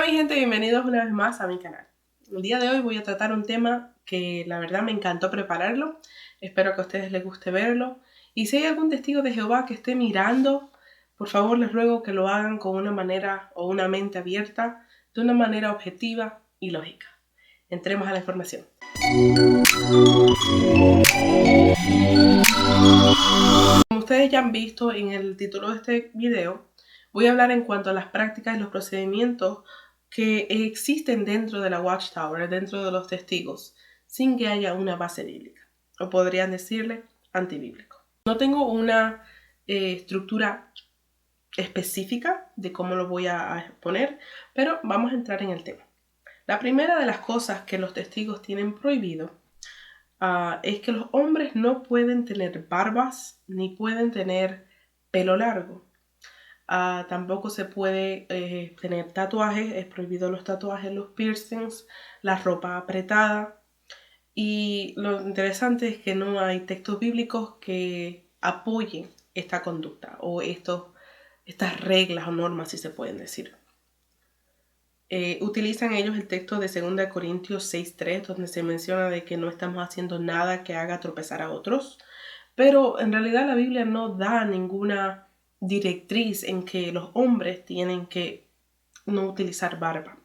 Hola mi gente, bienvenidos una vez más a mi canal. El día de hoy voy a tratar un tema que la verdad me encantó prepararlo. Espero que a ustedes les guste verlo. Y si hay algún testigo de Jehová que esté mirando, por favor les ruego que lo hagan con una manera o una mente abierta, de una manera objetiva y lógica. Entremos a la información. Como ustedes ya han visto en el título de este video, voy a hablar en cuanto a las prácticas y los procedimientos que existen dentro de la Watchtower, dentro de los testigos, sin que haya una base bíblica, o podrían decirle antibíblico. No tengo una estructura específica de cómo lo voy a exponer, pero vamos a entrar en el tema. La primera de las cosas que los testigos tienen prohibido es que los hombres no pueden tener barbas ni pueden tener pelo largo. Tampoco se puede tener tatuajes, es prohibido los tatuajes, los piercings, la ropa apretada. Y lo interesante es que no hay textos bíblicos que apoyen esta conducta o estas reglas o normas, si se pueden decir. Utilizan ellos el texto de 2 Corintios 6:3, donde se menciona de que no estamos haciendo nada que haga tropezar a otros. Pero en realidad la Biblia no da ninguna directriz en que los hombres tienen que no utilizar barba.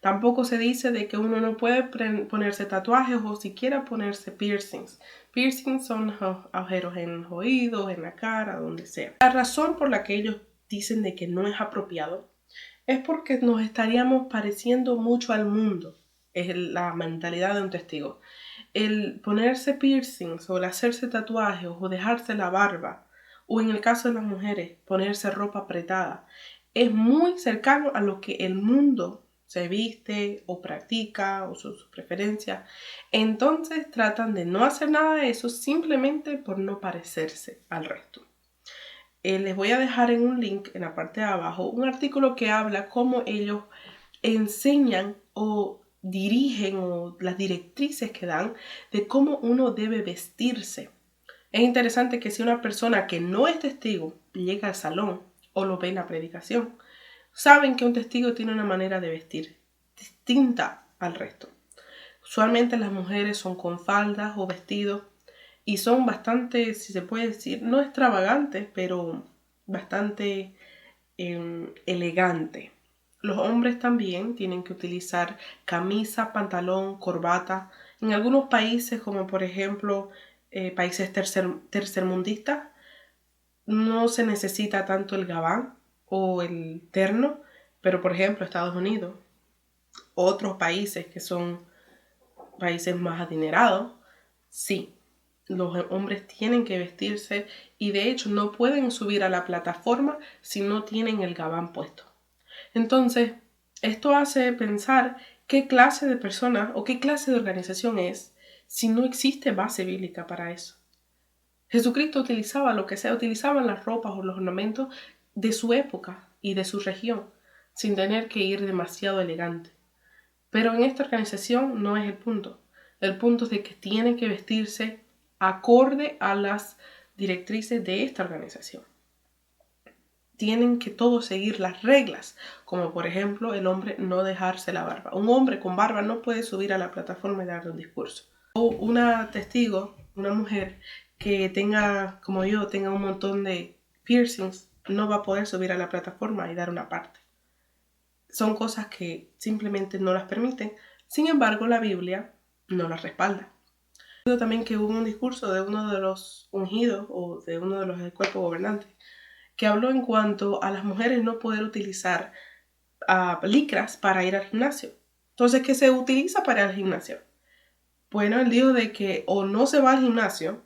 Tampoco se dice de que uno no puede ponerse tatuajes o siquiera ponerse piercings. Piercings son agujeros en los oídos, en la cara, donde sea. La razón por la que ellos dicen de que no es apropiado es porque nos estaríamos pareciendo mucho al mundo. Es la mentalidad de un testigo. El ponerse piercings o el hacerse tatuajes o dejarse la barba, o en el caso de las mujeres, ponerse ropa apretada, es muy cercano a lo que el mundo se viste o practica o sus preferencias. Entonces tratan de no hacer nada de eso simplemente por no parecerse al resto. Les voy a dejar en un link en la parte de abajo un artículo que habla cómo ellos enseñan o dirigen o las directrices que dan de cómo uno debe vestirse. Es interesante que si una persona que no es testigo llega al salón o lo ve en la predicación, saben que un testigo tiene una manera de vestir distinta al resto. Usualmente las mujeres son con faldas o vestidos y son bastante, si se puede decir, no extravagantes, pero bastante elegantes. Los hombres también tienen que utilizar camisa, pantalón, corbata. En algunos países, como por ejemplo países tercermundistas, no se necesita tanto el gabán o el terno, pero por ejemplo Estados Unidos, otros países que son países más adinerados, sí, los hombres tienen que vestirse y de hecho no pueden subir a la plataforma si no tienen el gabán puesto. Entonces, esto hace pensar qué clase de persona o qué clase de organización es si no existe base bíblica para eso. Jesucristo utilizaba lo que sea, utilizaban las ropas o los ornamentos de su época y de su región, sin tener que ir demasiado elegante. Pero en esta organización no es el punto. El punto es de que tienen que vestirse acorde a las directrices de esta organización. Tienen que todos seguir las reglas, como por ejemplo el hombre no dejarse la barba. Un hombre con barba no puede subir a la plataforma y dar un discurso. O una testigo, una mujer que tenga, como yo, tenga un montón de piercings, no va a poder subir a la plataforma y dar una parte. Son cosas que simplemente no las permiten. Sin embargo, la Biblia no las respalda. También que hubo un discurso de uno de los ungidos o de uno de los del cuerpo gobernante que habló en cuanto a las mujeres no poder utilizar licras para ir al gimnasio. Entonces, ¿qué se utiliza para ir al gimnasio? Bueno, él dijo de que o no se va al gimnasio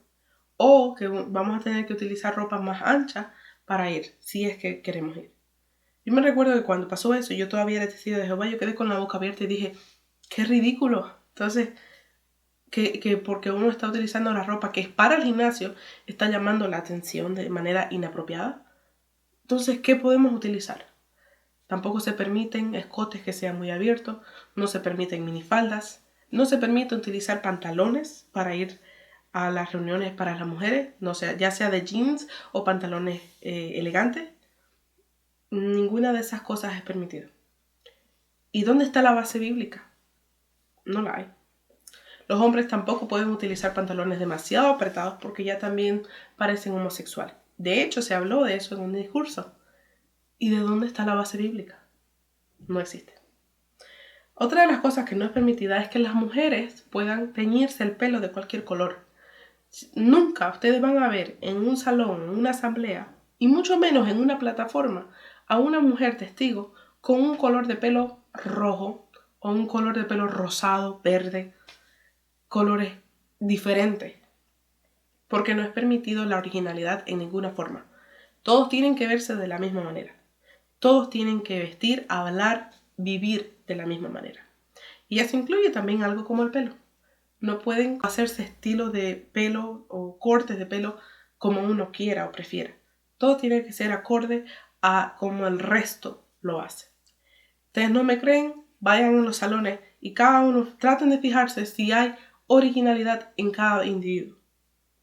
o que vamos a tener que utilizar ropa más ancha para ir, si es que queremos ir. Yo me recuerdo que cuando pasó eso, yo todavía era testigo de Jehová, yo quedé con la boca abierta y dije, qué ridículo. Entonces, que porque uno está utilizando la ropa que es para el gimnasio, está llamando la atención de manera inapropiada. Entonces, ¿qué podemos utilizar? Tampoco se permiten escotes que sean muy abiertos, no se permiten minifaldas, no se permite utilizar pantalones para ir a las reuniones para las mujeres, no sea, ya sea de jeans o pantalones elegantes. Ninguna de esas cosas es permitido. ¿Y dónde está la base bíblica? No la hay. Los hombres tampoco pueden utilizar pantalones demasiado apretados porque ya también parecen homosexuales. De hecho, se habló de eso en un discurso. ¿Y de dónde está la base bíblica? No existe. Otra de las cosas que no es permitida es que las mujeres puedan teñirse el pelo de cualquier color. Nunca ustedes van a ver en un salón, en una asamblea, y mucho menos en una plataforma, a una mujer testigo con un color de pelo rojo o un color de pelo rosado, verde, colores diferentes, porque no es permitido la originalidad en ninguna forma. Todos tienen que verse de la misma manera. Todos tienen que vestir, hablar, vivir de la misma manera. Y eso incluye también algo como el pelo. No pueden hacerse estilos de pelo o cortes de pelo como uno quiera o prefiera. Todo tiene que ser acorde a como el resto lo hace. Ustedes no me creen, vayan a los salones y cada uno traten de fijarse si hay originalidad en cada individuo.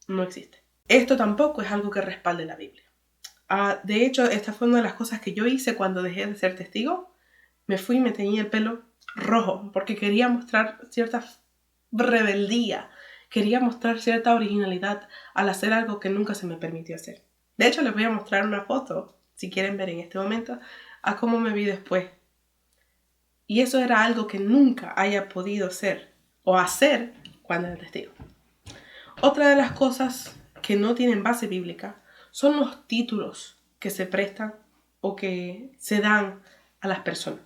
No existe. Esto tampoco es algo que respalde la Biblia. De hecho, esta fue una de las cosas que yo hice cuando dejé de ser testigo. Me fui y me teñí el pelo rojo porque quería mostrar cierta rebeldía. Quería mostrar cierta originalidad al hacer algo que nunca se me permitió hacer. De hecho, les voy a mostrar una foto, si quieren ver en este momento, a cómo me vi después. Y eso era algo que nunca haya podido ser o hacer cuando era testigo. Otra de las cosas que no tienen base bíblica son los títulos que se prestan o que se dan a las personas.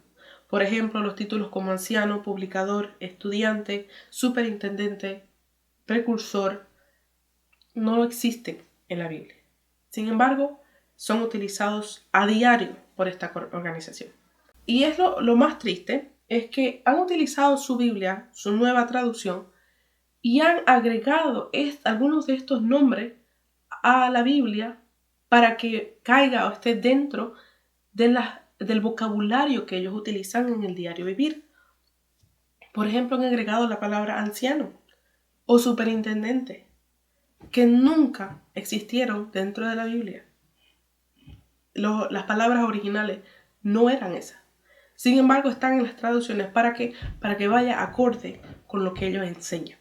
Por ejemplo, los títulos como anciano, publicador, estudiante, superintendente, precursor, no existen en la Biblia. Sin embargo, son utilizados a diario por esta organización. Y es lo más triste, es que han utilizado su Biblia, su nueva traducción, y han agregado algunos de estos nombres a la Biblia para que caiga o esté dentro del vocabulario que ellos utilizan en el diario vivir. Por ejemplo, han agregado la palabra anciano o superintendente, que nunca existieron dentro de la Biblia. Las palabras originales no eran esas. Sin embargo, están en las traducciones para que vaya acorde con lo que ellos enseñan.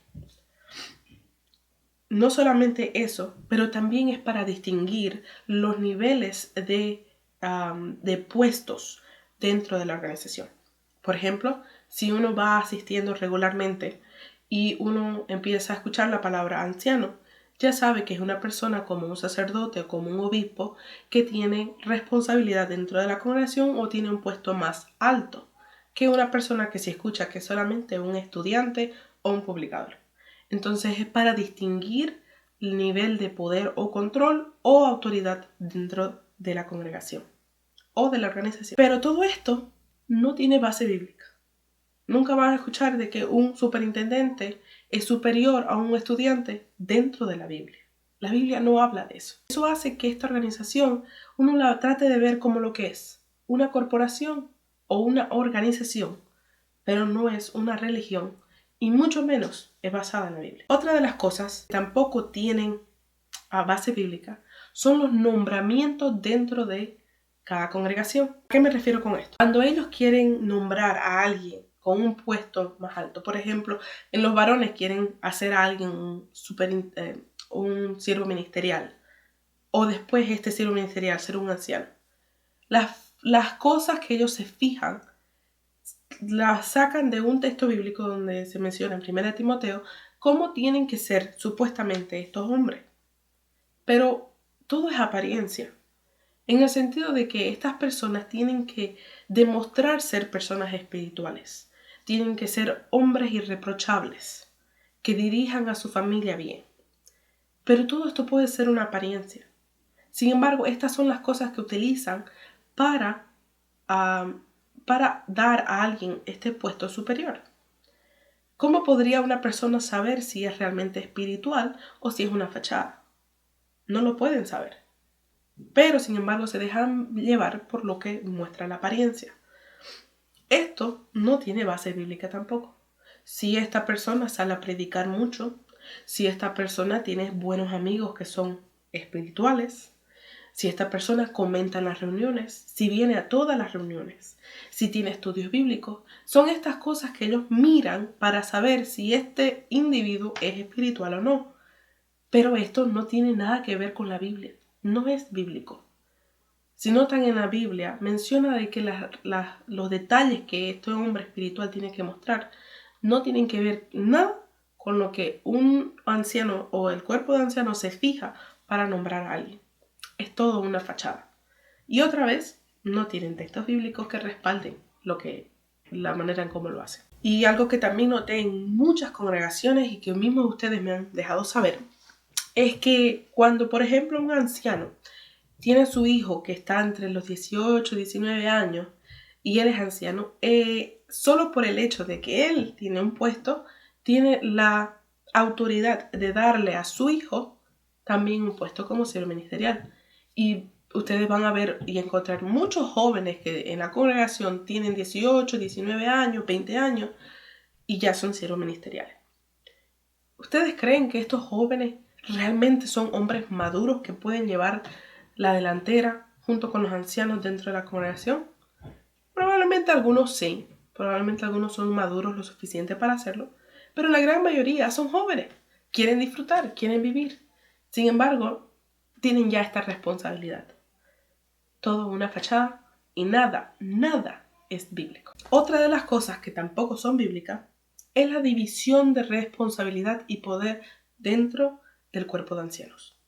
No solamente eso, pero también es para distinguir los niveles de puestos dentro de la organización. Por ejemplo, si uno va asistiendo regularmente y uno empieza a escuchar la palabra anciano, ya sabe que es una persona como un sacerdote o como un obispo que tiene responsabilidad dentro de la congregación o tiene un puesto más alto que una persona que se escucha que es solamente un estudiante o un publicador. Entonces es para distinguir el nivel de poder o control o autoridad dentro de la congregación o de la organización. Pero todo esto no tiene base bíblica. Nunca vas a escuchar de que un superintendente es superior a un estudiante dentro de la Biblia. La Biblia no habla de eso. Eso hace que esta organización uno la trate de ver como lo que es, una corporación o una organización, pero no es una religión y mucho menos es basada en la Biblia. Otra de las cosas que tampoco tienen a base bíblica son los nombramientos dentro de cada congregación. ¿A qué me refiero con esto? Cuando ellos quieren nombrar a alguien con un puesto más alto, por ejemplo, en los varones quieren hacer a alguien un siervo ministerial o después este siervo ministerial ser un anciano. Las cosas que ellos se fijan las sacan de un texto bíblico donde se menciona en 1 Timoteo cómo tienen que ser supuestamente estos hombres. Pero todo es apariencia, en el sentido de que estas personas tienen que demostrar ser personas espirituales, tienen que ser hombres irreprochables, que dirijan a su familia bien. Pero todo esto puede ser una apariencia. Sin embargo, estas son las cosas que utilizan para dar a alguien este puesto superior. ¿Cómo podría una persona saber si es realmente espiritual o si es una fachada? No lo pueden saber. Pero, sin embargo, se dejan llevar por lo que muestra la apariencia. Esto no tiene base bíblica tampoco. Si esta persona sale a predicar mucho, si esta persona tiene buenos amigos que son espirituales, si esta persona comenta en las reuniones, si viene a todas las reuniones, si tiene estudios bíblicos. Son estas cosas que ellos miran para saber si este individuo es espiritual o no. Pero esto no tiene nada que ver con la Biblia, no es bíblico. Si notan en la Biblia, menciona de que los detalles que este hombre espiritual tiene que mostrar no tienen que ver nada con lo que un anciano o el cuerpo de anciano se fija para nombrar a alguien. Es todo una fachada. Y otra vez, no tienen textos bíblicos que respalden la manera en cómo lo hacen. Y algo que también noté en muchas congregaciones y que mismos ustedes me han dejado saber, es que cuando, por ejemplo, un anciano tiene a su hijo que está entre los 18 y 19 años y él es anciano, solo por el hecho de que él tiene un puesto, tiene la autoridad de darle a su hijo también un puesto como siervo ministerial. Y ustedes van a ver y encontrar muchos jóvenes que en la congregación tienen 18, 19 años, 20 años y ya son siervos ministeriales. ¿Ustedes creen que estos jóvenes realmente son hombres maduros que pueden llevar la delantera junto con los ancianos dentro de la congregación? Probablemente algunos sí, probablemente algunos son maduros lo suficiente para hacerlo, pero la gran mayoría son jóvenes, quieren disfrutar, quieren vivir. Sin embargo, tienen ya esta responsabilidad. Todo una fachada y nada es bíblico. Otra de las cosas que tampoco son bíblicas es la división de responsabilidad y poder dentro del cuerpo de ancianos.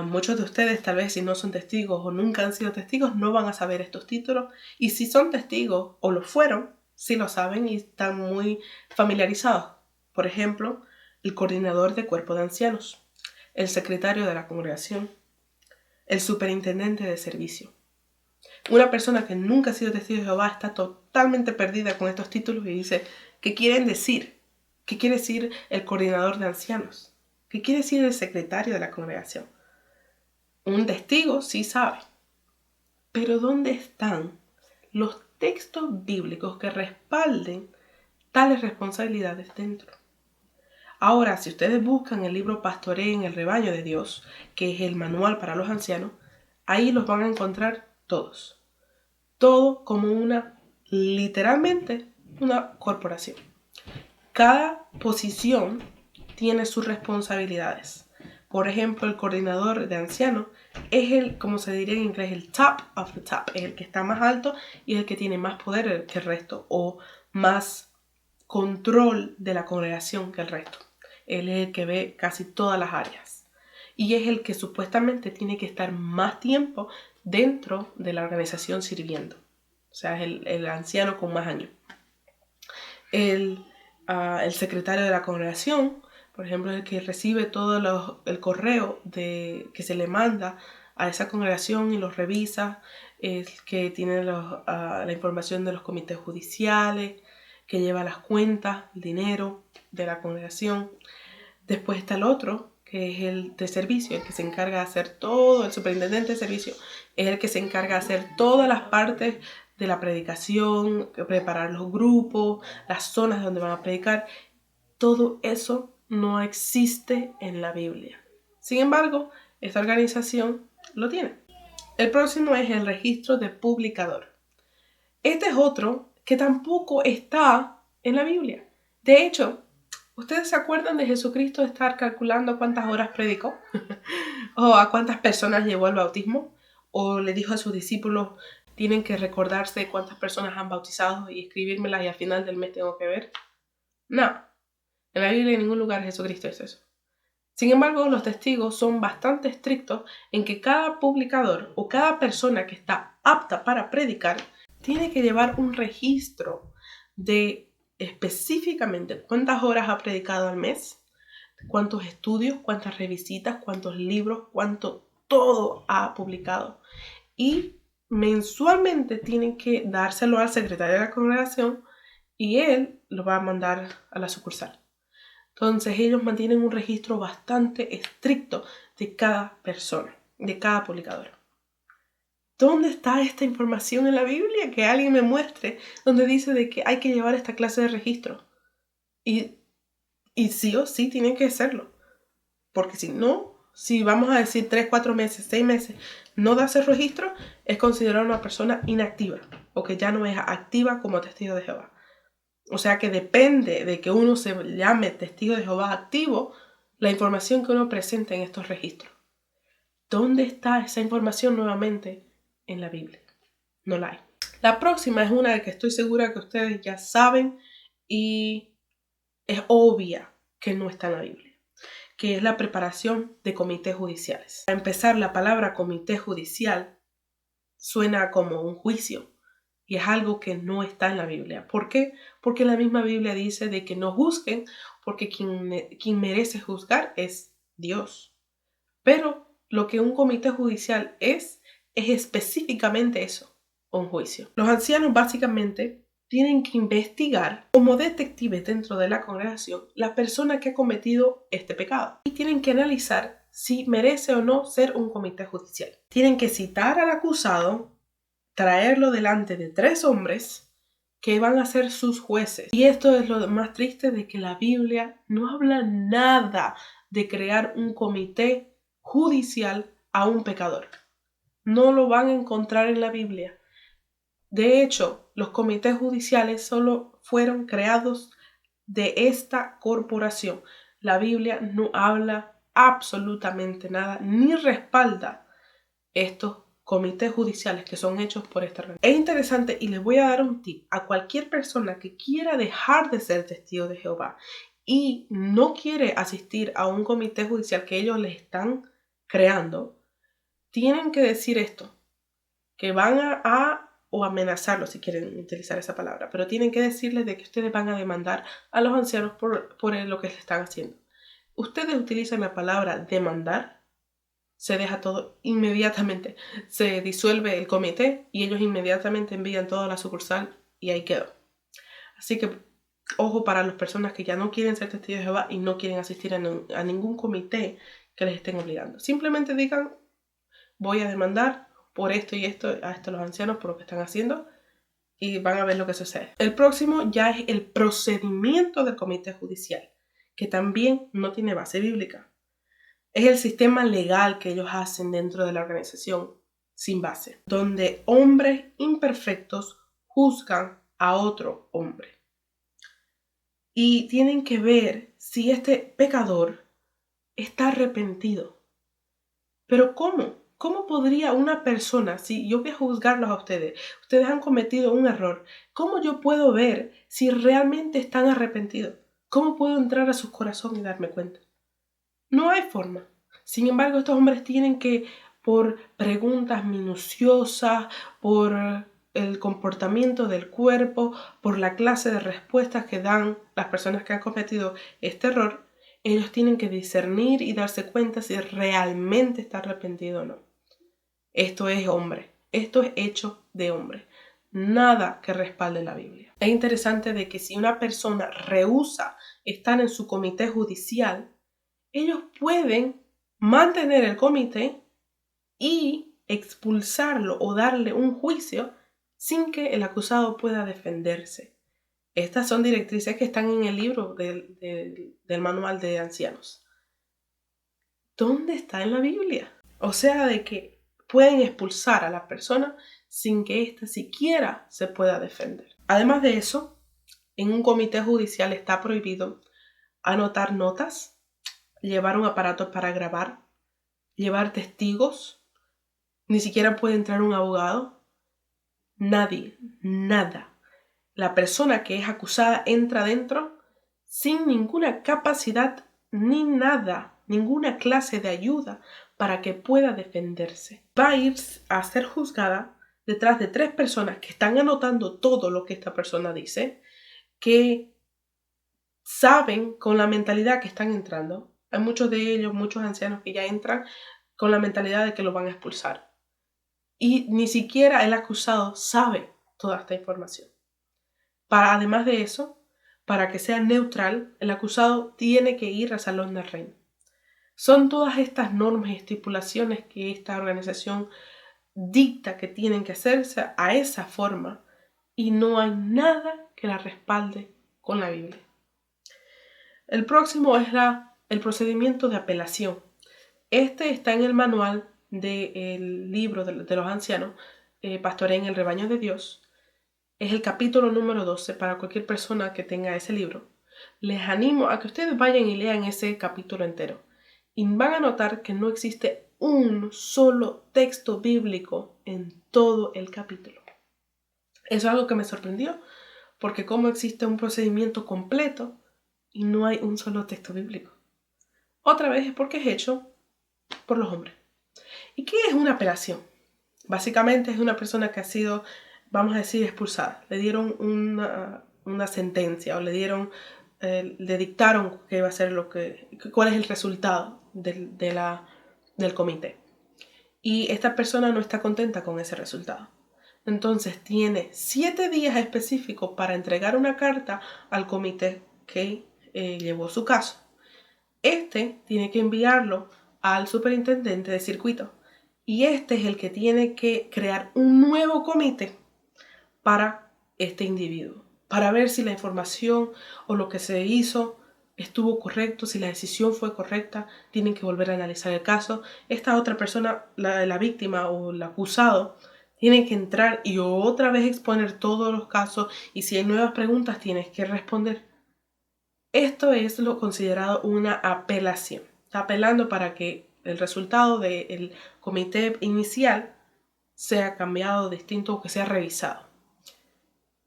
Muchos de ustedes, tal vez si no son testigos o nunca han sido testigos, no van a saber estos títulos. Y si son testigos o lo fueron, sí lo saben y están muy familiarizados. Por ejemplo, el coordinador de cuerpo de ancianos, el secretario de la congregación, el superintendente de servicio. Una persona que nunca ha sido testigo de Jehová está totalmente perdida con estos títulos y dice, ¿qué quieren decir? ¿Qué quiere decir el coordinador de ancianos? ¿Qué quiere decir el secretario de la congregación? Un testigo sí sabe. Pero ¿dónde están los textos bíblicos que respalden tales responsabilidades dentro? Ahora, si ustedes buscan el libro Pastoreen el rebaño de Dios, que es el manual para los ancianos, ahí los van a encontrar todos. Todo como literalmente una corporación. Cada posición tiene sus responsabilidades. Por ejemplo, el coordinador de ancianos es como se diría en inglés, el top of the top. Es el que está más alto y es el que tiene más poder que el resto o más control de la congregación que el resto. Él es el que ve casi todas las áreas. Y es el que supuestamente tiene que estar más tiempo dentro de la organización sirviendo. O sea, es el anciano con más años. El secretario de la congregación, por ejemplo, es el que recibe todo el correo que se le manda a esa congregación y los revisa, el que tiene la información de los comités judiciales, que lleva las cuentas, el dinero de la congregación. Después está el otro, que es el de servicio, el que se encarga de hacer todo, el superintendente de servicio, es el que se encarga de hacer todas las partes de la predicación, preparar los grupos, las zonas donde van a predicar. Todo eso no existe en la Biblia. Sin embargo, esta organización lo tiene. El próximo es el registro de publicador. Este es otro que tampoco está en la Biblia. De hecho, ¿ustedes se acuerdan de Jesucristo estar calculando cuántas horas predicó? ¿O a cuántas personas llevó al bautismo? ¿O le dijo a sus discípulos, tienen que recordarse cuántas personas han bautizado y escribírmelas y al final del mes tengo que ver? No, en la Biblia en ningún lugar Jesucristo es eso. Sin embargo, los testigos son bastante estrictos en que cada publicador o cada persona que está apta para predicar tiene que llevar un registro de específicamente cuántas horas ha predicado al mes, cuántos estudios, cuántas revisitas, cuántos libros, cuánto todo ha publicado. Y mensualmente tienen que dárselo al secretario de la congregación y él lo va a mandar a la sucursal. Entonces ellos mantienen un registro bastante estricto de cada persona, de cada publicador. ¿Dónde está esta información en la Biblia? Que alguien me muestre donde dice de que hay que llevar esta clase de registro. Y sí o sí tienen que hacerlo. Porque si no, si vamos a decir 3, 4 meses, 6 meses, no da ese registro, es considerada una persona inactiva o que ya no es activa como testigo de Jehová. O sea que depende de que uno se llame testigo de Jehová activo, la información que uno presenta en estos registros. ¿Dónde está esa información nuevamente? En la Biblia. No la hay. La próxima es una de que estoy segura que ustedes ya saben y es obvia que no está en la Biblia, que es la preparación de comités judiciales. Para empezar, la palabra comité judicial suena como un juicio y es algo que no está en la Biblia. ¿Por qué? Porque la misma Biblia dice de que no juzguen, porque quien merece juzgar es Dios. Pero lo que un comité judicial es específicamente eso, un juicio. Los ancianos básicamente tienen que investigar como detectives dentro de la congregación la persona que ha cometido este pecado y tienen que analizar si merece o no ser un comité judicial. Tienen que citar al acusado, traerlo delante de 3 hombres que van a ser sus jueces. Y esto es lo más triste, de que la Biblia no habla nada de crear un comité judicial a un pecador. No lo van a encontrar en la Biblia. De hecho, los comités judiciales solo fueron creados de esta corporación. La Biblia no habla absolutamente nada ni respalda estos comités judiciales que son hechos por esta organización. Es interesante y les voy a dar un tip a cualquier persona que quiera dejar de ser testigo de Jehová y no quiere asistir a un comité judicial que ellos les están creando. Tienen que decir esto, que van o amenazarlo, si quieren utilizar esa palabra, pero tienen que decirles de que ustedes van a demandar a los ancianos por lo que les están haciendo. Ustedes utilizan la palabra demandar, se deja todo inmediatamente, se disuelve el comité y ellos inmediatamente envían todo a la sucursal y ahí quedó. Así que ojo para las personas que ya no quieren ser testigos de Jehová y no quieren asistir a ningún comité que les estén obligando. Simplemente digan, voy a demandar por esto y esto a estos los ancianos por lo que están haciendo y van a ver lo que sucede. El próximo ya es el procedimiento del comité judicial, que también no tiene base bíblica. Es el sistema legal que ellos hacen dentro de la organización sin base, donde hombres imperfectos juzgan a otro hombre. Y tienen que ver si este pecador está arrepentido. Pero ¿cómo? ¿Cómo podría una persona, si yo voy a juzgarlos a ustedes han cometido un error, cómo yo puedo ver si realmente están arrepentidos? ¿Cómo puedo entrar a sus corazones y darme cuenta? No hay forma. Sin embargo, estos hombres tienen que, por preguntas minuciosas, por el comportamiento del cuerpo, por la clase de respuestas que dan las personas que han cometido este error, ellos tienen que discernir y darse cuenta si realmente está arrepentido o no. Esto es hombre, esto es hecho de hombre. Nada que respalde la Biblia. Es interesante de que si una persona rehúsa estar en su comité judicial, ellos pueden mantener el comité y expulsarlo o darle un juicio sin que el acusado pueda defenderse. Estas son directrices que están en el libro del manual de ancianos. ¿Dónde está en la Biblia? O sea, de que pueden expulsar a la persona sin que ésta siquiera se pueda defender. Además de eso, en un comité judicial está prohibido anotar notas, llevar un aparato para grabar, llevar testigos, ni siquiera puede entrar un abogado. Nadie, nada. La persona que es acusada entra dentro sin ninguna capacidad ni nada, ninguna clase de ayuda para que pueda defenderse. Va a ir a ser juzgada detrás de 3 personas que están anotando todo lo que esta persona dice, que saben con la mentalidad que están entrando. Hay muchos de ellos, muchos ancianos que ya entran con la mentalidad de que lo van a expulsar. Y ni siquiera el acusado sabe toda esta información. Además de eso, para que sea neutral, el acusado tiene que ir al salón del reino. Son todas estas normas y estipulaciones que esta organización dicta que tienen que hacerse a esa forma y no hay nada que la respalde con la Biblia. El próximo es el procedimiento de apelación. Este está en el manual del libro de los ancianos, Pastoreen el rebaño de Dios. Es el capítulo número 12 para cualquier persona que tenga ese libro. Les animo a que ustedes vayan y lean ese capítulo entero. Y van a notar que no existe un solo texto bíblico en todo el capítulo. Eso es algo que me sorprendió, porque cómo existe un procedimiento completo y no hay un solo texto bíblico. Otra vez es porque es hecho por los hombres. ¿Y qué es una apelación? Básicamente es una persona que ha sido, vamos a decir, expulsada. Le dieron una sentencia o le dictaron qué iba a ser cuál es el resultado del comité. Y esta persona no está contenta con ese resultado. Entonces tiene 7 días específicos para entregar una carta al comité que llevó su caso. Este tiene que enviarlo al superintendente de circuito. Y este es el que tiene que crear un nuevo comité para este individuo, para ver si la información o lo que se hizo estuvo correcto, si la decisión fue correcta. Tienen que volver a analizar el caso. Esta otra persona, la víctima o el acusado, tiene que entrar y otra vez exponer todos los casos, y si hay nuevas preguntas tienes que responder. Esto es lo considerado una apelación. Está apelando para que el resultado del comité inicial sea cambiado, distinto o que sea revisado.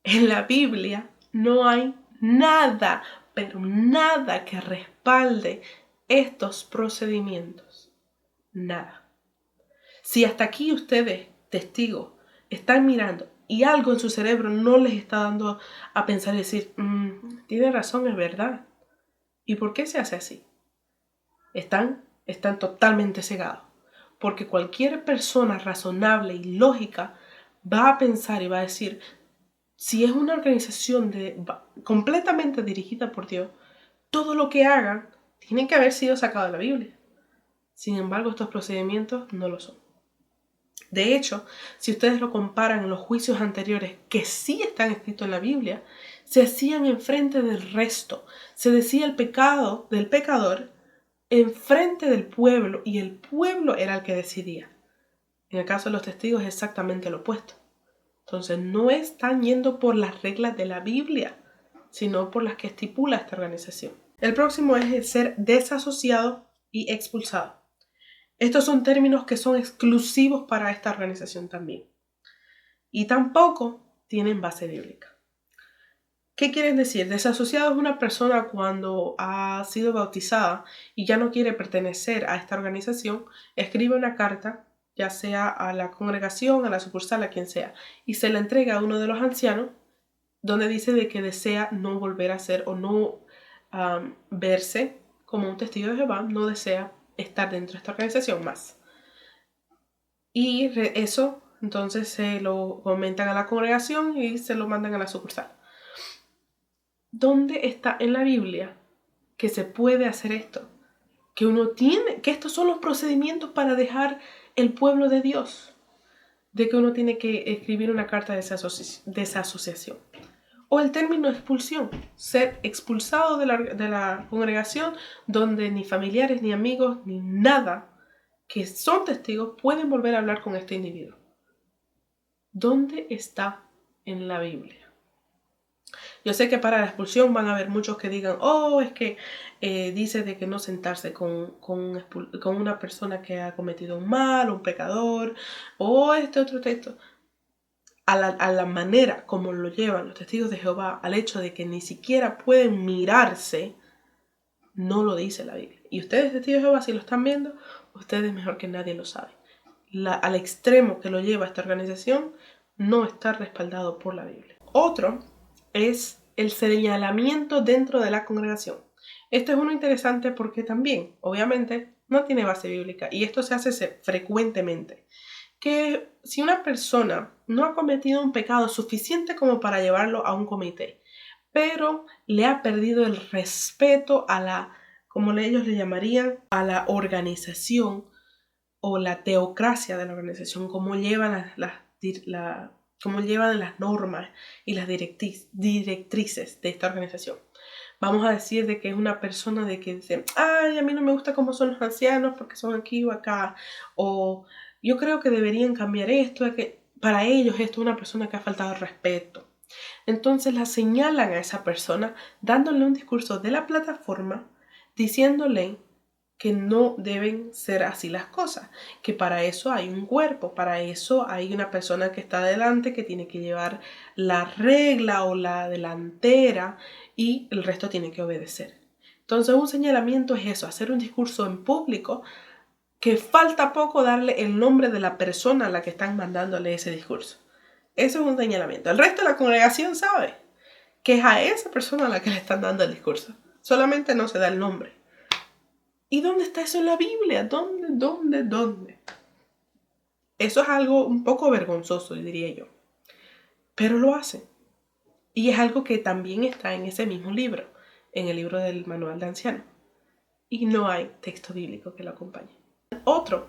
En la Biblia no hay nada, pero nada que respalde estos procedimientos. Nada. Si hasta aquí ustedes, testigos, están mirando y algo en su cerebro no les está dando a pensar y decir, tiene razón, es verdad. ¿Y por qué se hace así? Están totalmente cegados. Porque cualquier persona razonable y lógica va a pensar y va a decir, si es una organización completamente dirigida por Dios, todo lo que hagan tiene que haber sido sacado de la Biblia. Sin embargo, estos procedimientos no lo son. De hecho, si ustedes lo comparan en los juicios anteriores que sí están escritos en la Biblia, se hacían enfrente del resto. Se decía el pecado del pecador enfrente del pueblo y el pueblo era el que decidía. En el caso de los testigos es exactamente lo opuesto. Entonces no están yendo por las reglas de la Biblia, sino por las que estipula esta organización. El próximo es el ser desasociado y expulsado. Estos son términos que son exclusivos para esta organización también. Y tampoco tienen base bíblica. ¿Qué quieren decir? Desasociado es una persona cuando ha sido bautizada y ya no quiere pertenecer a esta organización, escribe una carta, ya sea a la congregación, a la sucursal, a quien sea, y se la entrega a uno de los ancianos, donde dice de que desea no volver a ser o no verse como un testigo de Jehová, no desea estar dentro de esta organización más. Y eso entonces se lo comentan a la congregación y se lo mandan a la sucursal. ¿Dónde está en la Biblia que se puede hacer esto? Que estos son los procedimientos para dejar el pueblo de Dios. De que uno tiene que escribir una carta de desasociación. O el término expulsión, ser expulsado de la congregación donde ni familiares, ni amigos, ni nada que son testigos pueden volver a hablar con este individuo. ¿Dónde está en la Biblia? Yo sé que para la expulsión van a haber muchos que digan, es que dice de que no sentarse con una persona que ha cometido un mal, un pecador, o este otro texto. A la manera como lo llevan los testigos de Jehová, al hecho de que ni siquiera pueden mirarse, no lo dice la Biblia. Y ustedes, testigos de Jehová, si lo están viendo, ustedes mejor que nadie lo saben. Al extremo que lo lleva esta organización, no está respaldado por la Biblia. Otro es el señalamiento dentro de la congregación. Este es uno interesante porque también, obviamente, no tiene base bíblica y esto se hace frecuentemente. Que si una persona no ha cometido un pecado suficiente como para llevarlo a un comité, pero le ha perdido el respeto a la, como ellos le llamarían, a la organización o la teocracia de la organización, cómo llevan cómo llevan las normas y las directrices de esta organización. vamos a decir de que es una persona de que dice, ay, a mí no me gusta cómo son los ancianos porque son aquí o acá, o yo creo que deberían cambiar esto, es que para ellos esto es una persona que ha faltado respeto. Entonces la señalan a esa persona dándole un discurso de la plataforma diciéndole que no deben ser así las cosas, que para eso hay un cuerpo, para eso hay una persona que está adelante que tiene que llevar la regla o la delantera y el resto tiene que obedecer. Entonces un señalamiento es eso, hacer un discurso en público que falta poco darle el nombre de la persona a la que están mandándole ese discurso. Eso es un señalamiento. El resto de la congregación sabe que es a esa persona a la que le están dando el discurso. Solamente no se da el nombre. ¿Y dónde está eso en la Biblia? ¿Dónde? Eso es algo un poco vergonzoso, diría yo. Pero lo hacen. Y es algo que también está en ese mismo libro, en el libro del Manual de Anciano. Y no hay texto bíblico que lo acompañe. Otro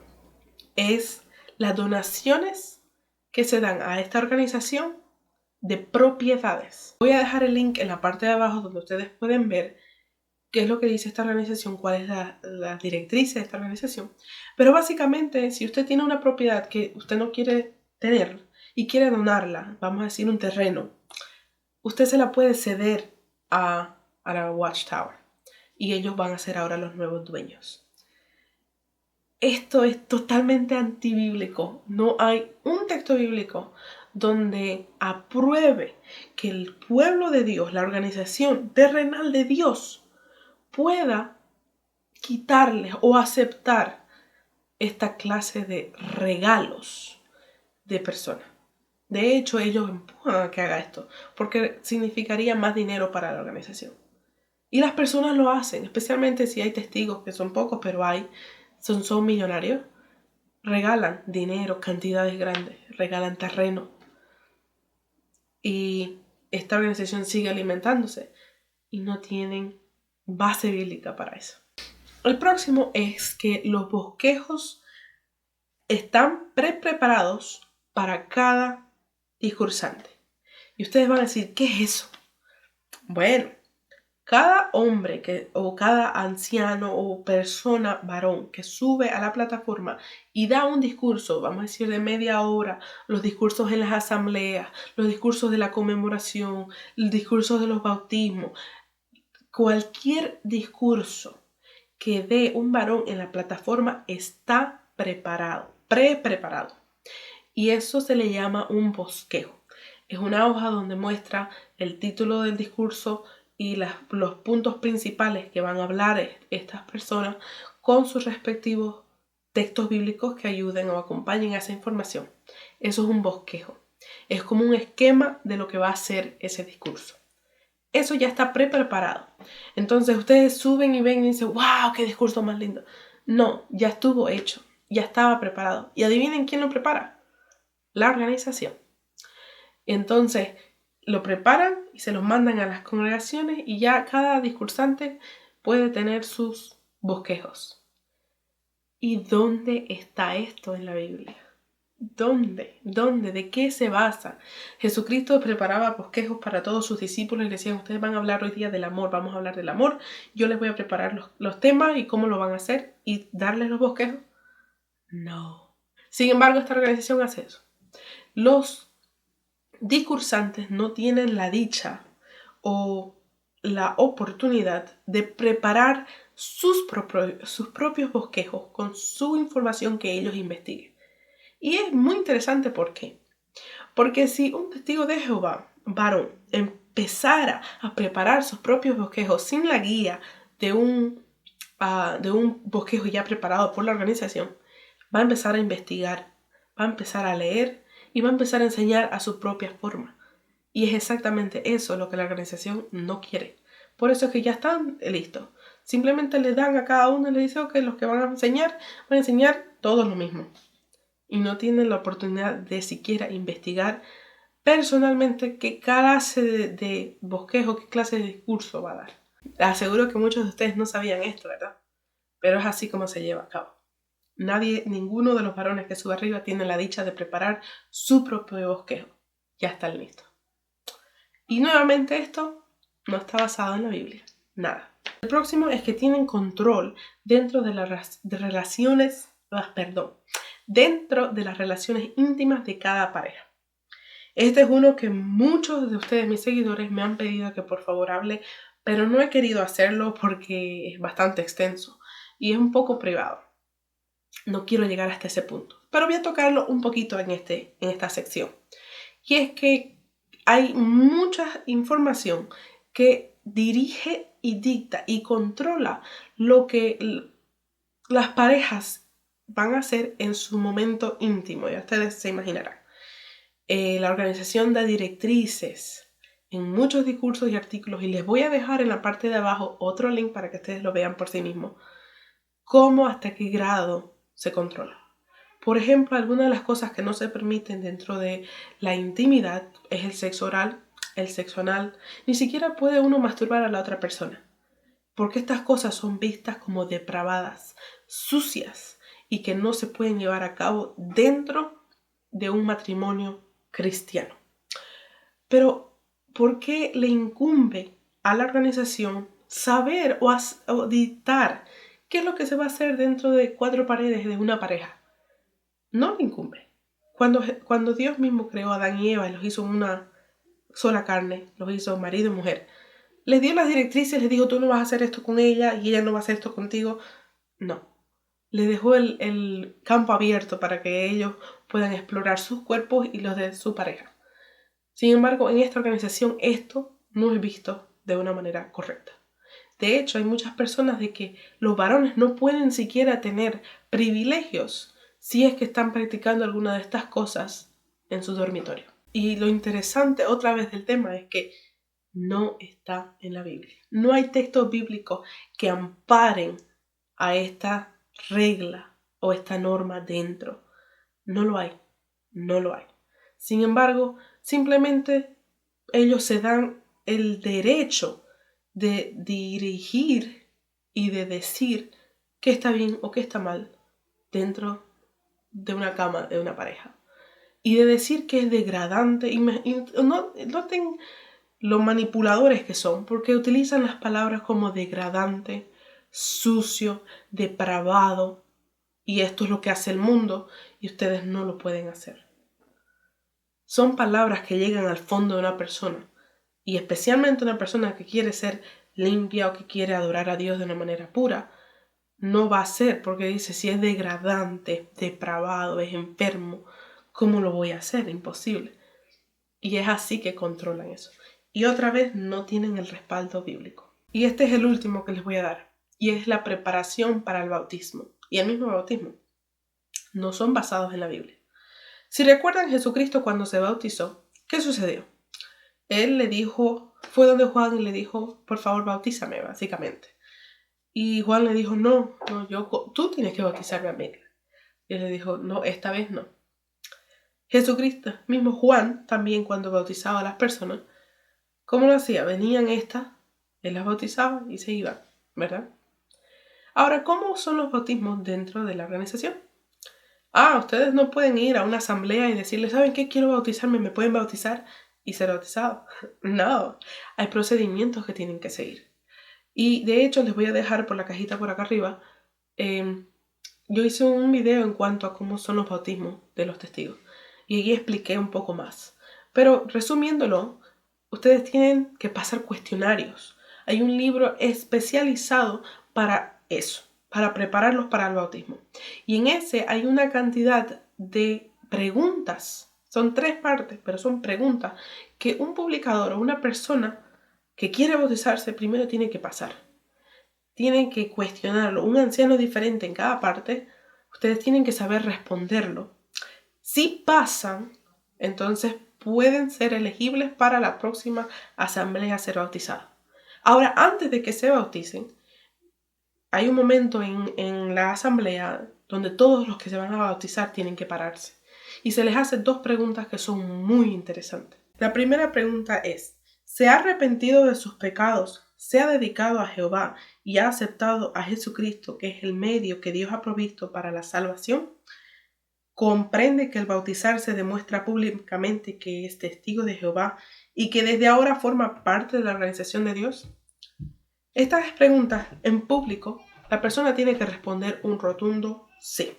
es las donaciones que se dan a esta organización de propiedades. Voy a dejar el link en la parte de abajo donde ustedes pueden ver qué es lo que dice esta organización, cuál es la directriz de esta organización. Pero básicamente, si usted tiene una propiedad que usted no quiere tener y quiere donarla, vamos a decir un terreno, usted se la puede ceder a la Watchtower y ellos van a ser ahora los nuevos dueños. Esto es totalmente antibíblico. No hay un texto bíblico donde apruebe que el pueblo de Dios, la organización terrenal de Dios, pueda quitarles o aceptar esta clase de regalos de personas. De hecho, ellos empujan a que haga esto porque significaría más dinero para la organización. Y las personas lo hacen, especialmente si hay testigos, que son pocos, pero son millonarios. Regalan dinero, cantidades grandes, regalan terreno. Y esta organización sigue alimentándose y no tienen base bíblica para eso. El próximo es que los bosquejos están preparados para cada discursante. Y ustedes van a decir, ¿qué es eso? Bueno, cada hombre o cada anciano o persona varón que sube a la plataforma y da un discurso, vamos a decir de media hora, los discursos en las asambleas, los discursos de la conmemoración, el discurso de los bautismos, cualquier discurso que dé un varón en la plataforma está preparado, preparado. Y eso se le llama un bosquejo. Es una hoja donde muestra el título del discurso y los puntos principales que van a hablar estas personas con sus respectivos textos bíblicos que ayuden o acompañen a esa información. Eso es un bosquejo. Es como un esquema de lo que va a ser ese discurso. Eso ya está preparado. Entonces ustedes suben y ven y dicen, wow, qué discurso más lindo. No, ya estuvo hecho, ya estaba preparado. Y adivinen quién lo prepara. La organización. Entonces lo preparan y se los mandan a las congregaciones y ya cada discursante puede tener sus bosquejos. ¿Y dónde está esto en la Biblia? ¿Dónde? ¿De qué se basa? Jesucristo preparaba bosquejos para todos sus discípulos y le decían, ustedes van a hablar hoy día del amor, vamos a hablar del amor, yo les voy a preparar los temas y cómo lo van a hacer y darles los bosquejos. No. Sin embargo, esta organización hace eso. Los discursantes no tienen la dicha o la oportunidad de preparar sus propios bosquejos con su información que ellos investiguen. Y es muy interesante ¿por qué? Porque si un testigo de Jehová, varón, empezara a preparar sus propios bosquejos sin la guía de un bosquejo ya preparado por la organización, va a empezar a investigar, va a empezar a leer y va a empezar a enseñar a su propia forma. Y es exactamente eso lo que la organización no quiere. Por eso es que ya están listos. Simplemente le dan a cada uno y le dicen que los que van a enseñar todo lo mismo. Y no tienen la oportunidad de siquiera investigar personalmente qué clase de bosquejo, qué clase de discurso va a dar. Les aseguro que muchos de ustedes no sabían esto, ¿verdad? Pero es así como se lleva a cabo. Ninguno de los varones que sube arriba tiene la dicha de preparar su propio bosquejo. Ya están listos. Y nuevamente esto no está basado en la Biblia. Nada. El próximo es que tienen control dentro de las relaciones, dentro de las relaciones íntimas de cada pareja. Este es uno que muchos de ustedes, mis seguidores, me han pedido que por favor hable, pero no he querido hacerlo porque es bastante extenso y es un poco privado. No quiero llegar hasta ese punto, pero voy a tocarlo un poquito en esta sección. Y es que hay mucha información que dirige y dicta y controla lo que las parejas van a hacer en su momento íntimo. Ya ustedes se imaginarán. La organización da directrices en muchos discursos y artículos, y les voy a dejar en la parte de abajo otro link para que ustedes lo vean por sí mismos, cómo hasta qué grado se controla. Por ejemplo, algunas de las cosas que no se permiten dentro de la intimidad es el sexo oral, el sexo anal. Ni siquiera puede uno masturbar a la otra persona, porque estas cosas son vistas como depravadas, sucias, y que no se pueden llevar a cabo dentro de un matrimonio cristiano. Pero, ¿por qué le incumbe a la organización saber o dictar qué es lo que se va a hacer dentro de 4 paredes de una pareja? No le incumbe. Cuando Dios mismo creó a Adán y Eva y los hizo una sola carne, los hizo marido y mujer, les dio las directrices, les dijo, tú no vas a hacer esto con ella y ella no va a hacer esto contigo. No. Le dejó el campo abierto para que ellos puedan explorar sus cuerpos y los de su pareja. Sin embargo, en esta organización esto no es visto de una manera correcta. De hecho, hay muchas personas de que los varones no pueden siquiera tener privilegios si es que están practicando alguna de estas cosas en su dormitorio. Y lo interesante otra vez del tema es que no está en la Biblia. No hay textos bíblicos que amparen a esta regla o esta norma dentro. No lo hay. No lo hay. Sin embargo, simplemente ellos se dan el derecho de dirigir y de decir qué está bien o qué está mal dentro de una cama de una pareja. Y de decir que es degradante. Y noten lo manipuladores que son, porque utilizan las palabras como degradante, sucio, depravado. Y esto es lo que hace el mundo y ustedes no lo pueden hacer. Son palabras que llegan al fondo de una persona, y especialmente una persona que quiere ser limpia o que quiere adorar a Dios de una manera pura, no va a ser, porque dice, si es degradante, depravado, es enfermo, ¿cómo lo voy a hacer? Imposible. Y es así que controlan eso. Y otra vez no tienen el respaldo bíblico. Y este es el último que les voy a dar, y es la preparación para el bautismo. Y el mismo bautismo no son basados en la Biblia. Si recuerdan, Jesucristo cuando se bautizó, ¿qué sucedió? Él le dijo, fue donde Juan y le dijo, por favor, bautízame, básicamente. Y Juan le dijo, no, tú tienes que bautizarme a mí. Y él le dijo, no, esta vez no. Jesucristo, mismo Juan, también cuando bautizaba a las personas, ¿cómo lo hacía? Venían estas, él las bautizaba y se iban, ¿verdad? Ahora, ¿cómo son los bautismos dentro de la organización? Ustedes no pueden ir a una asamblea y decirle, ¿saben qué? Quiero bautizarme, ¿me pueden bautizar? Y ser bautizado. No, hay procedimientos que tienen que seguir. Y de hecho les voy a dejar por la cajita por acá arriba. Yo hice un video en cuanto a cómo son los bautismos de los testigos. Y allí expliqué un poco más. Pero resumiéndolo, ustedes tienen que pasar cuestionarios. Hay un libro especializado para eso, para prepararlos para el bautismo. Y en ese hay una cantidad de preguntas. Son 3 partes, pero son preguntas que un publicador o una persona que quiere bautizarse primero tiene que pasar. Tienen que cuestionarlo. Un anciano diferente en cada parte. Ustedes tienen que saber responderlo. Si pasan, entonces pueden ser elegibles para la próxima asamblea a ser bautizados. Ahora, antes de que se bauticen, hay un momento en la asamblea donde todos los que se van a bautizar tienen que pararse. Y se les hace 2 preguntas que son muy interesantes. La primera pregunta es, ¿se ha arrepentido de sus pecados? ¿Se ha dedicado a Jehová y ha aceptado a Jesucristo, que es el medio que Dios ha provisto para la salvación? ¿Comprende que el bautizarse demuestra públicamente que es testigo de Jehová y que desde ahora forma parte de la organización de Dios? Estas preguntas en público, la persona tiene que responder un rotundo sí.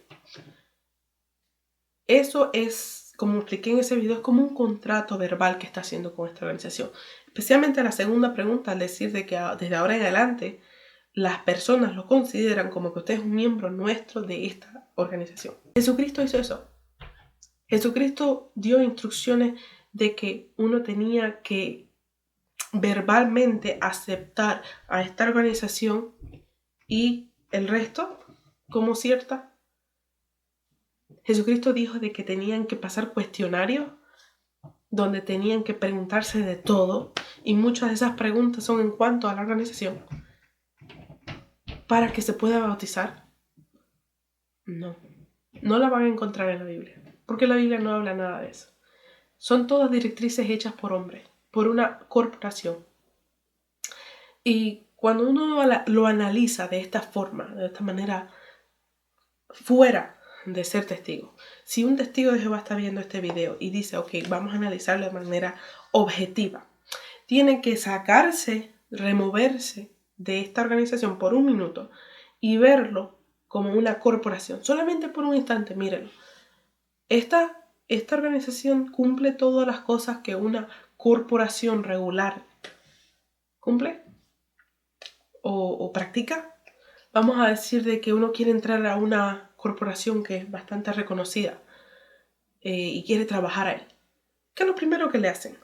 Eso es, como expliqué en ese video, es como un contrato verbal que está haciendo con esta organización. Especialmente la segunda pregunta, al decir de que desde ahora en adelante las personas lo consideran como que usted es un miembro nuestro de esta organización. Jesucristo hizo eso. Jesucristo dio instrucciones de que uno tenía que verbalmente aceptar a esta organización y el resto como cierta. Jesucristo dijo de que tenían que pasar cuestionarios donde tenían que preguntarse de todo, y muchas de esas preguntas son en cuanto a la organización. ¿Para que se pueda bautizar? No la van a encontrar en la Biblia, porque la Biblia no habla nada de eso. Son todas directrices hechas por hombres, por una corporación. Y cuando uno lo analiza de esta forma, de esta manera, fuera de ser testigo, si un testigo de Jehová está viendo este video y dice, ok, vamos a analizarlo de manera objetiva, tiene que removerse de esta organización por un minuto y verlo como una corporación, solamente por un instante. Mírenlo. Esta organización cumple todas las cosas que una corporación regular cumple o practica. Vamos a decir de que uno quiere entrar a una corporación que es bastante reconocida y quiere trabajar ahí. ¿Qué es lo primero que le hacen?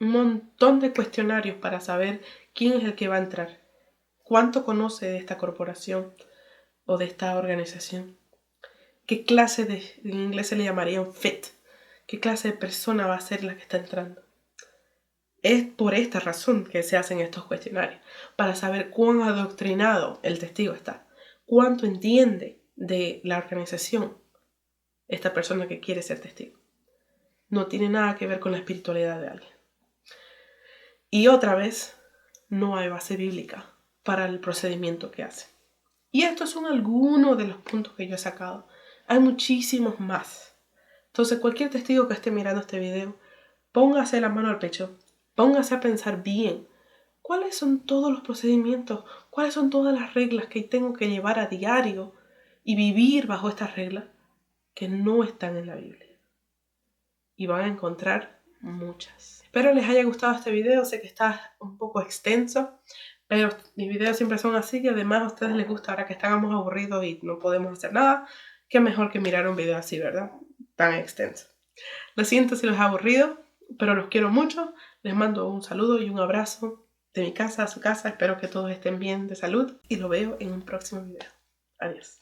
Un montón de cuestionarios para saber quién es el que va a entrar, cuánto conoce de esta corporación o de esta organización, qué clase en inglés se le llamaría un fit, qué clase de persona va a ser la que está entrando. Es por esta razón que se hacen estos cuestionarios, para saber cuán adoctrinado el testigo está, cuánto entiende de la organización esta persona que quiere ser testigo. No tiene nada que ver con la espiritualidad de alguien. Y otra vez, no hay base bíblica para el procedimiento que hace. Y estos son algunos de los puntos que yo he sacado. Hay muchísimos más. Entonces, cualquier testigo que esté mirando este video, póngase la mano al pecho, póngase a pensar bien cuáles son todos los procedimientos, cuáles son todas las reglas que tengo que llevar a diario y vivir bajo estas reglas que no están en la Biblia. Y van a encontrar muchas. Espero les haya gustado este video. Sé que está un poco extenso, pero mis videos siempre son así, y además a ustedes les gusta ahora que estamos aburridos y no podemos hacer nada. Qué mejor que mirar un video así, ¿verdad? Tan extenso. Lo siento si los he aburrido, pero los quiero mucho. Les mando un saludo y un abrazo de mi casa a su casa. Espero que todos estén bien de salud y lo veo en un próximo video. Adiós.